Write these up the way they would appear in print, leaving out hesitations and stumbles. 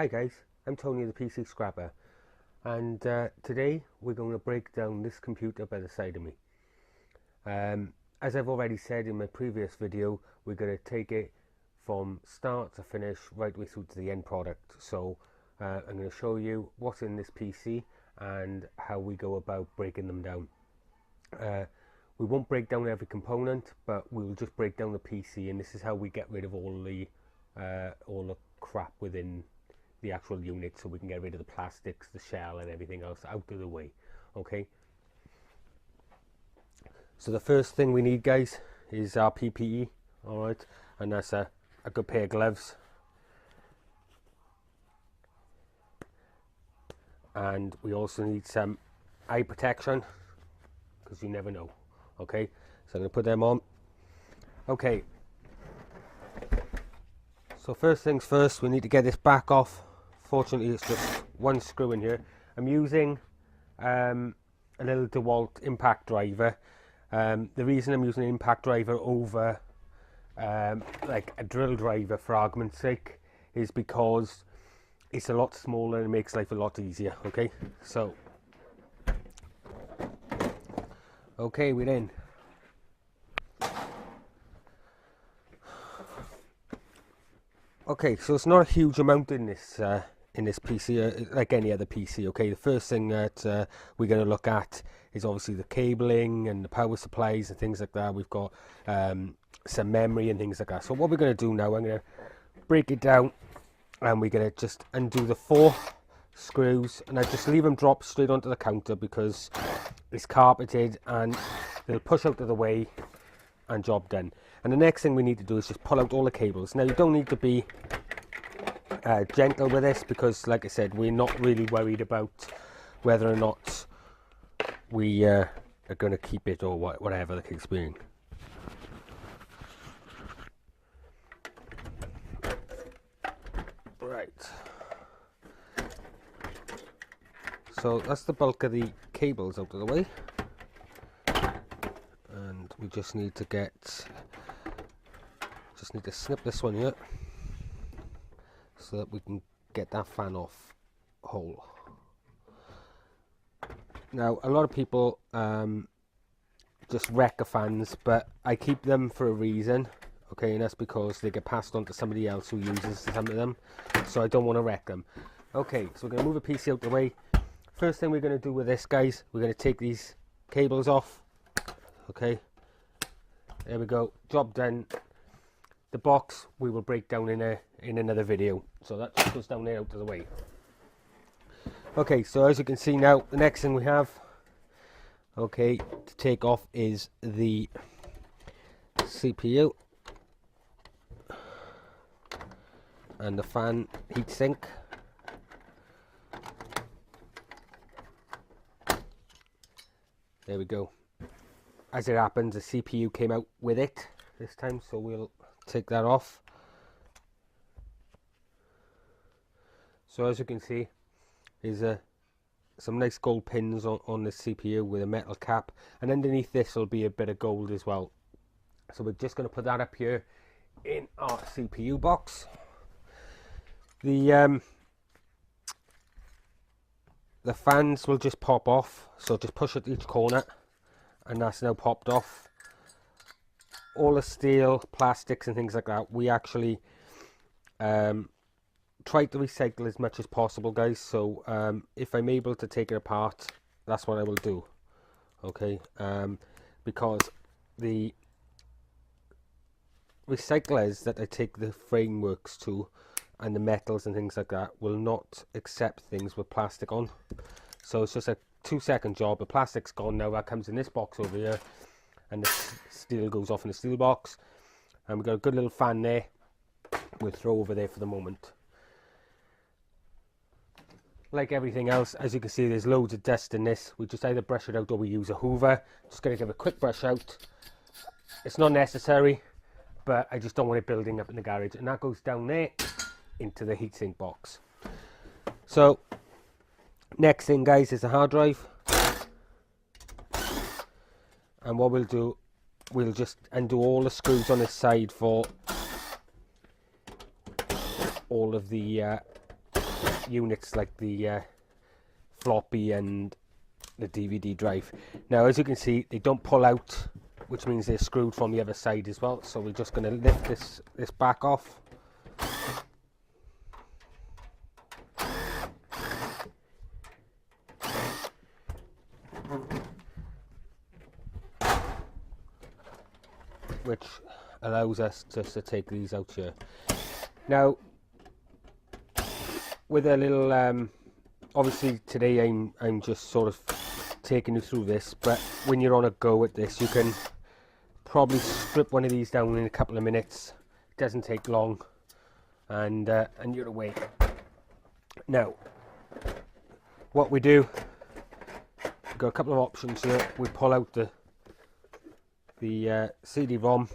Hi guys, I'm Tony the PC Scrapper, and today we're going to break down this computer by the side of me. As I've already said in my previous video, we're going to take it from start to finish right way through to the end product. So I'm going to show you what's in this PC and how we go about breaking them down. We won't break down every component, but we'll just break down the PC, and this is how we get rid of all the crap within the actual unit, so we can get rid of the plastics, the shell and everything else out of the way. Okay, so the first thing we need, guys, is our PPE. all right, and that's a good pair of gloves, and we also need some eye protection because you never know. Okay, so I'm going to put them on. Okay, so first things first, we need to get this back off. Fortunately, it's just one screw in here. I'm using a little DeWalt impact driver. The reason I'm using an impact driver over like a drill driver, for argument's sake, is because it's a lot smaller and it makes life a lot easier. Okay, so okay, we're in. Okay, so it's not a huge amount in this PC, like any other PC. Okay, the first thing that we're going to look at is obviously the cabling and the power supplies and things like that. We've got some memory and things like that. So what we're going to do now, I'm going to break it down, and we're going to just undo the 4 screws, and I just leave them drop straight onto the counter because it's carpeted and they'll push out of the way, and job done. And the next thing we need to do is just pull out all the cables. Now, you don't need to be gentle with this because, like I said, we're not really worried about whether or not we are going to keep it or whatever the case being. Right. So that's the bulk of the cables out of the way. And we just need to snip this one here so that we can get that fan off hole. Now, a lot of people just wreck the fans, but I keep them for a reason. Okay, and that's because they get passed on to somebody else who uses some of them, so I don't want to wreck them. Okay, so we're going to move the PC out the way. First thing we're going to do with this, guys, we're going to take these cables off. Okay, there we go, job done. The box we will break down in another video, so that just goes down there out of the way. Okay, so as you can see now, the next thing we have, okay, to take off is the CPU and the fan heatsink. There we go. As it happens, the CPU came out with it this time, so we'll take that off. So as you can see, there's some nice gold pins on the CPU with a metal cap, and underneath this will be a bit of gold as well. So we're just going to put that up here in our CPU box. The fans will just pop off, so just push at each corner, and that's now popped off. All the steel, plastics and things like that, we actually try to recycle as much as possible, guys. So if I'm able to take it apart, that's what I will do. Okay, because the recyclers that I take the frameworks to and the metals and things like that will not accept things with plastic on. So it's just a 2-second job. The plastic's gone now. That comes in this box over here, and the steel goes off in the steel box, and we've got a good little fan there we'll throw over there for the moment. Like everything else, as you can see, there's loads of dust in this. We just either brush it out or we use a hoover. Just going to give a quick brush out. It's not necessary, but I just don't want it building up in the garage, and that goes down there into the heatsink box. So next thing, guys, is the hard drive. And what we'll do, we'll just undo all the screws on this side for all of the units like the floppy and the DVD drive. Now, as you can see, they don't pull out, which means they're screwed from the other side as well. So we're just going to lift this back off. Which allows us just to take these out here. Now, with a little, obviously today I'm just sort of taking you through this, but when you're on a go at this, you can probably strip one of these down in a couple of minutes. It doesn't take long, and you're away. Now, what we do, we've got a couple of options here. We pull out the CD-ROM.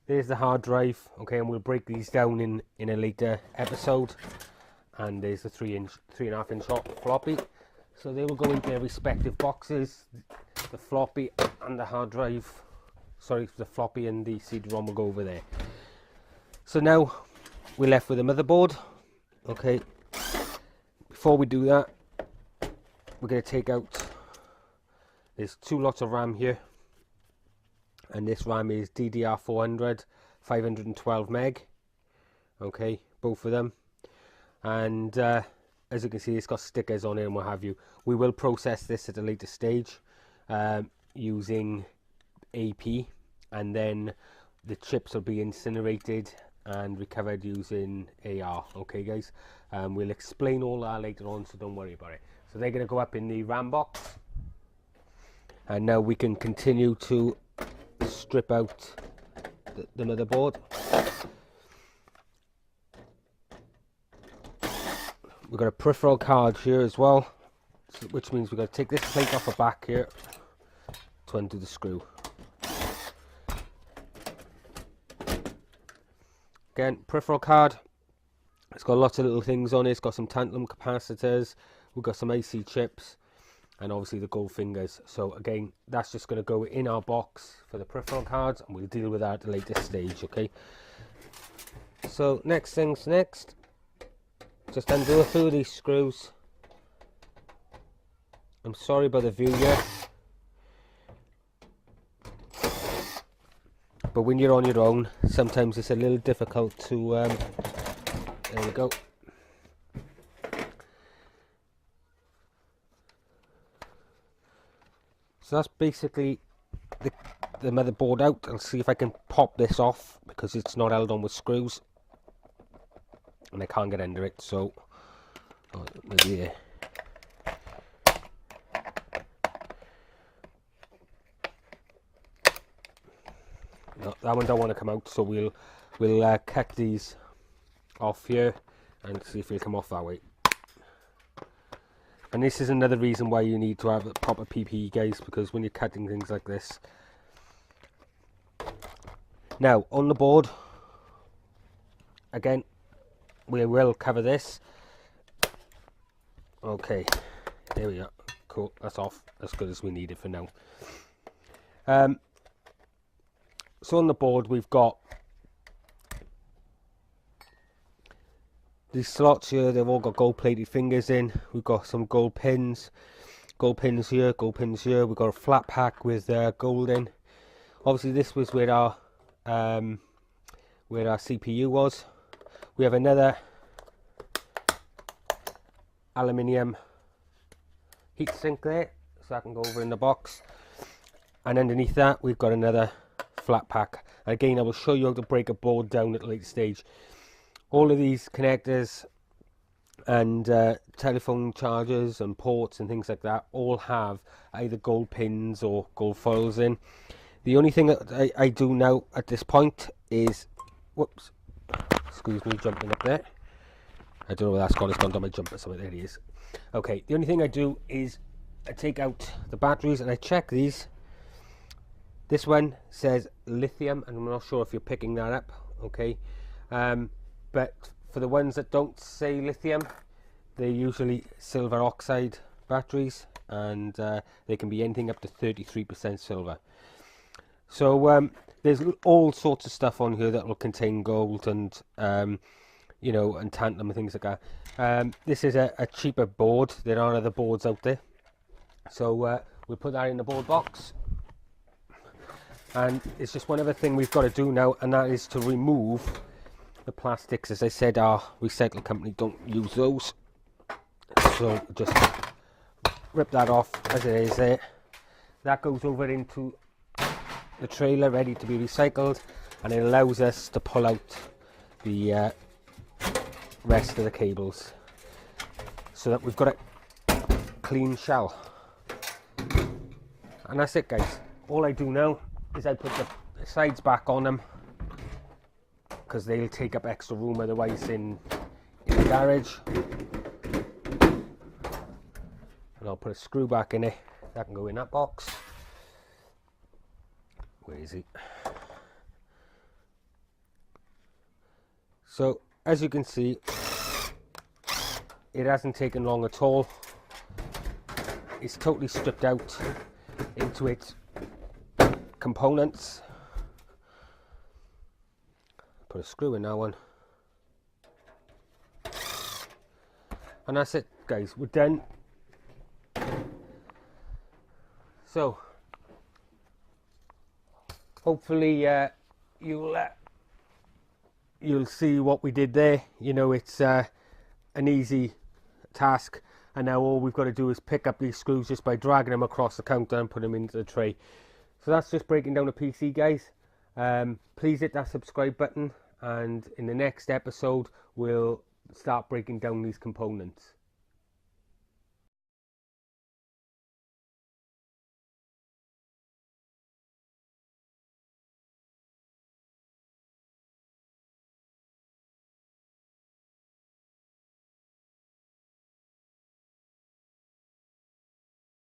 There's the hard drive, okay, and we'll break these down in a later episode. And there's the 3.5 inch floppy. So they will go into their respective boxes. The floppy and the hard drive, sorry, the floppy and the CD-ROM will go over there. So now we're left with a motherboard, okay. Before we do that, we're going to take out, there's 2 lots of RAM here. And this RAM is DDR400, 512 meg. Okay, both of them. And as you can see, it's got stickers on it and what have you. We will process this at a later stage using AP, and then the chips will be incinerated and recovered using AR. Okay, guys. We'll explain all that later on, so don't worry about it. So they're going to go up in the RAM box. And now we can continue to strip out the motherboard. We've got a peripheral card here as well, which means we've got to take this plate off the back here to undo the screw. Again, peripheral card. It's got lots of little things on it. It's got some tantalum capacitors. We've got some AC chips. And obviously the gold fingers. So again, that's just going to go in our box for the peripheral cards, and we'll deal with that at a later stage, okay? So next things next, just undo a few of these screws. I'm sorry about the view here, but when you're on your own, sometimes it's a little difficult to, there we go. So that's basically the motherboard out. I'll see if I can pop this off because it's not held on with screws and I can't get under it. So maybe there. No, that one don't want to come out. So we'll cut these off here and see if it'll come off that way. And this is another reason why you need to have a proper PPE, guys, because when you're cutting things like this. Now, on the board, again, we will cover this. Okay, there we are. Cool, that's off. As good as we need it for now. So on the board, we've got these slots here. They've all got gold plated fingers in. We've got some gold pins here, gold pins here. We've got a flat pack with gold in. Obviously this was where our CPU was. We have another aluminium heatsink there, so that can go over in the box. And underneath that we've got another flat pack. Again, I will show you how to break a board down at a later stage. All of these connectors and telephone chargers and ports and things like that all have either gold pins or gold foils in. The only thing that I do now at this point is, whoops, excuse me, jumping up there. I don't know where that's gone. It's gone down my jumper, so there it is. Okay, the only thing I do is I take out the batteries and I check these. This one says lithium, and I'm not sure if you're picking that up, okay? But for the ones that don't say lithium, they're usually silver oxide batteries, and they can be anything up to 33% silver. So there's all sorts of stuff on here that will contain gold, and you know, and tantalum and things like that. This is a cheaper board. There are other boards out there. So we'll put that in the board box. And it's just one other thing we've got to do now, and that is to remove the plastics. As I said, our recycle company don't use those. So just rip that off as it is there. That goes over into the trailer ready to be recycled, and it allows us to pull out the rest of the cables so that we've got a clean shell. And that's it, guys. All I do now is I put the sides back on them, because they'll take up extra room otherwise in the garage. And I'll put a screw back in it. That can go in that box. Where is it? So as you can see, it hasn't taken long at all. It's totally stripped out into its components. Put a screw in that one. And that's it, guys. We're done. So hopefully you'll see what we did there. You know, it's an easy task, and now all we've got to do is pick up these screws just by dragging them across the counter and put them into the tray. So that's just breaking down a PC, guys. Please hit that subscribe button, and in the next episode we'll start breaking down these components.